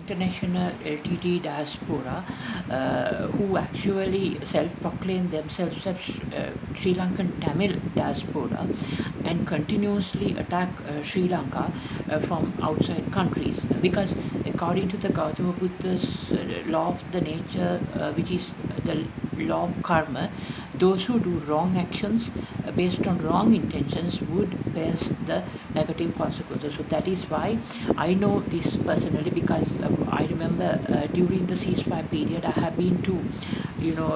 international LTT diaspora who actually self-proclaim themselves as Sri Lankan Tamil diaspora and continuously attack Sri Lanka from outside countries, because according to the Gautama Buddha's law of the nature, which is the law of karma, those who do wrong actions based on wrong intentions would face the negative consequences. So that is why I know this personally, because I remember during the ceasefire period I have been to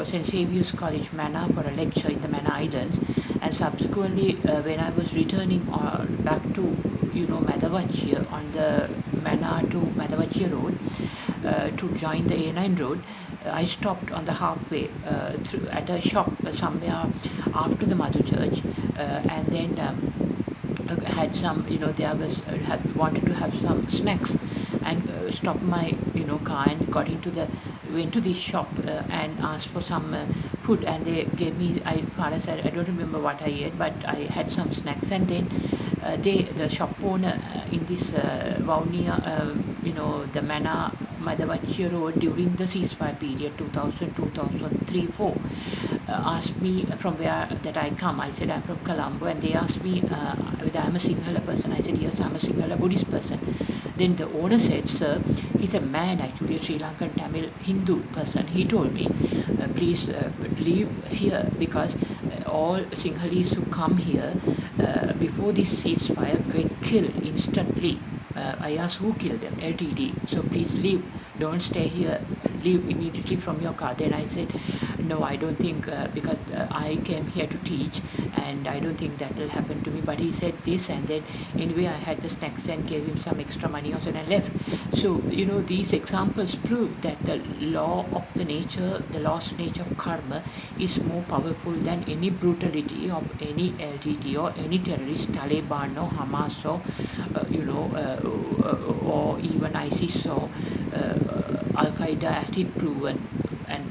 St. Saviour's College, Mannar, for a lecture in the Mannar Islands, and subsequently when I was returning back to Madavachia on the Mannar to Madavachia road to join the A9 road, I stopped on the halfway at a shop somewhere after the Mother Church, and then had some, there was wanted to have some snacks, and stopped my car and went to this shop and asked for some food, and they gave me, I don't remember what I ate, but I had some snacks, and then the shop owner in this Vaunia, the Mannar Madavachia road during the ceasefire period 2000, 2003, 4 asked me from where that I come. I said I'm from Colombo, and they asked me whether I'm a Sinhala person. I said yes, I'm a Sinhala Buddhist person. Then the owner said, sir, he's a man, actually a Sri Lankan Tamil Hindu person. He told me, please leave here, because all Sinhalese who come here before this ceasefire get killed instantly. I asked who killed them, LTTE. So please leave, don't stay here, leave immediately from your car. Then I said, no, I don't think, because I came here to teach, and I don't think that will happen to me. But he said this, and then anyway I had the snacks and gave him some extra money also, and I left. So these examples prove that the law of the nature, the lost nature of karma, is more powerful than any brutality of any LTT or any terrorist, Taliban or Hamas or or even ISIS or Al Qaeda, as it proven, and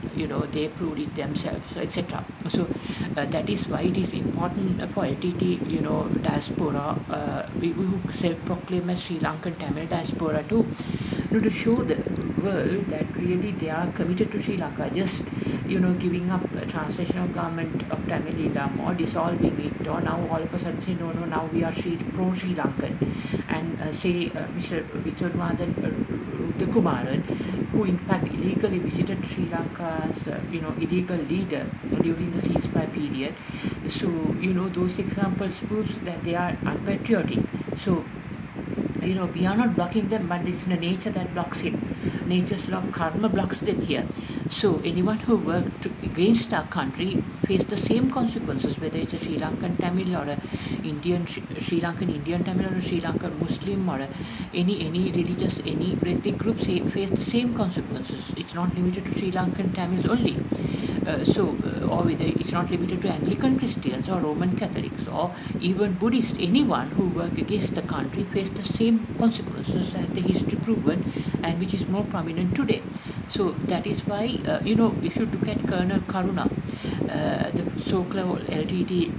they proved it themselves, etc. So that is why it is important for LTT diaspora, who self-proclaim as Sri Lankan Tamil diaspora, to show the world that really they are committed to Sri Lanka. Just giving up a translational government of Tamil Eelam, or dissolving it, or now all of a sudden say no, now we are pro Sri Lankan, and say Mr. Viswanathan Rudrakumaran, who in fact illegally visited Sri Lanka's illegal leader during the ceasefire period. So those examples proves that they are unpatriotic. So we are not blocking them, but it's the nature that blocks him. Nature's law of karma blocks them here. So anyone who worked against our country face the same consequences, whether it's a Sri Lankan Tamil or a Sri Lankan Indian Tamil, or a Sri Lankan Muslim, or any religious, any ethnic groups face the same consequences. It's not limited to Sri Lankan Tamils only. Or whether it's not limited to Anglican Christians or Roman Catholics or even Buddhists. Anyone who work against the country face the same consequences as the history proven, and which is more prominent today. So that is why if you look at Colonel Karuna, the so-called LTT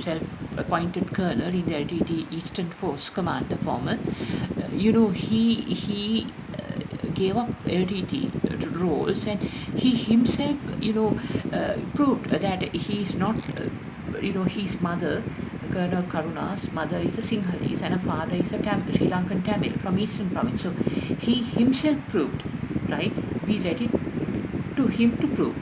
self-appointed colonel in the LTT Eastern Force Commander, former, he gave up LTT roles, and he himself proved that he is not his mother, Colonel Karuna's mother, is a Sinhalese, and a father is a Sri Lankan Tamil from Eastern Province. So he himself proved, right? We let it to him to prove,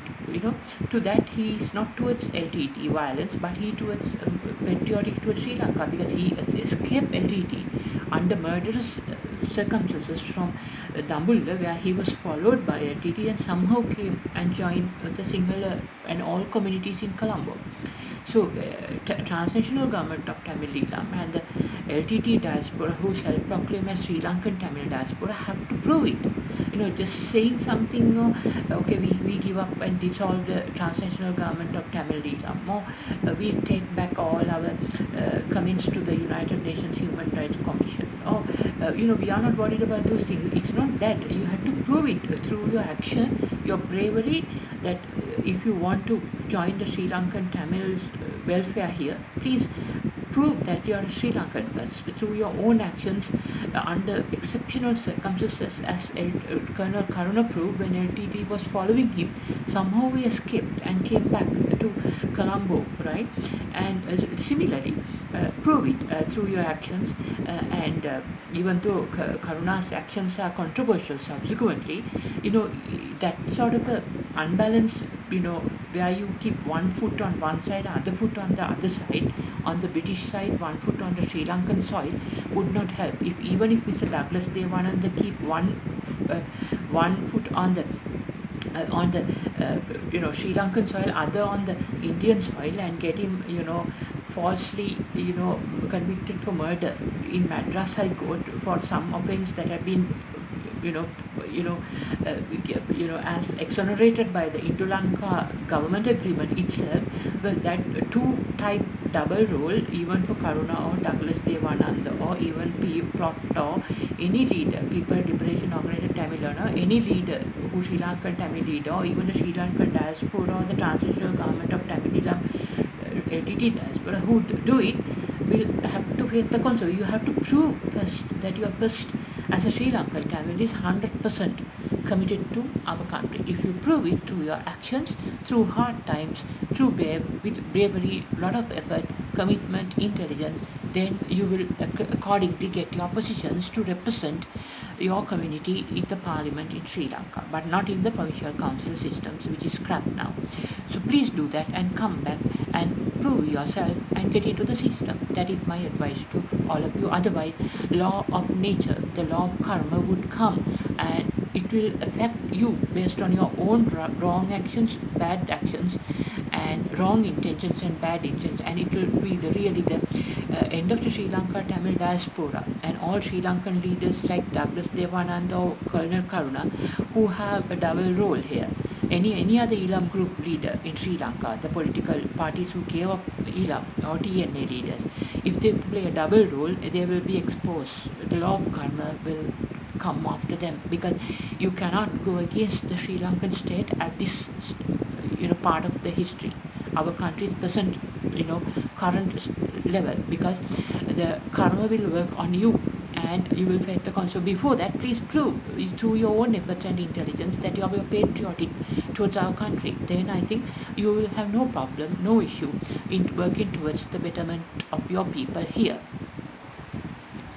to that he is not towards LTT violence, but he towards patriotic towards Sri Lanka, because he escaped LTT under murderous circumstances from Dambulla, where he was followed by LTT and somehow came and joined the Sinhala and all communities in Colombo. So transnational government of Tamil Eelam and the LTT diaspora, who self-proclaim as Sri Lankan Tamil diaspora, have to prove it. Just saying something, okay, we give up and dissolve the transnational government of Tamil Eelam, or we take back all our comments to the United Nations Human Rights Commission, or we are not worried about those things. It's not that. You have to prove it through your action, your bravery, that if you want to join the Sri Lankan Tamils welfare here, please prove that you are a Sri Lankan through your own actions under exceptional circumstances, as Colonel Karuna proved when LTTE was following him. Somehow he escaped and came back to Colombo, right? And similarly, prove it through your actions. And even though Karuna's actions are controversial subsequently, that sort of a unbalanced, where you keep one foot on one side, other foot on the other side, on the British side, one foot on the Sri Lankan soil, would not help. Even if Mr. Douglas Devananda keep one foot on the Sri Lankan soil, other on the Indian soil, and get him falsely convicted for murder in Madras High Court for some offence that had been as exonerated by the Indo-Lanka government agreement itself. Well, that two-type double role, even for Karuna or Douglas Devananda or even P. Plot or any leader, People Liberation Organization Tamilana, any leader who Sri Lankan Tamil leader, or even the Sri Lankan diaspora or the transitional government of Tamilam LTT diaspora who do it, will have to face the consequence. You have to prove first that you are first, as a Sri Lankan Tamil, is 100% committed to our country. If you prove it through your actions, through hard times, with bravery, lot of effort, commitment, intelligence, then you will accordingly get your positions to represent your community in the parliament in Sri Lanka, but not in the provincial council systems, which is crap now. So please do that and come back and prove yourself and get into the system. That is my advice to all of you. Otherwise, law of nature, the law of karma would come, and it will affect you based on your own wrong actions, bad actions, and wrong intentions and bad intentions, and it will be really the end of the Sri Lanka Tamil diaspora and all Sri Lankan leaders like Douglas Devananda or Colonel Karuna, who have a double role here. Any other Elam group leader in Sri Lanka, the political parties who gave up Elam or TNA leaders, if they play a double role, they will be exposed. The law of karma will come after them, because you cannot go against the Sri Lankan state at this part of the history, our country's present current level, because the karma will work on you and you will face the consequence. Before that, please prove through your own efforts and intelligence that you are patriotic towards our country. Then I think you will have no problem, no issue in working towards the betterment of your people here.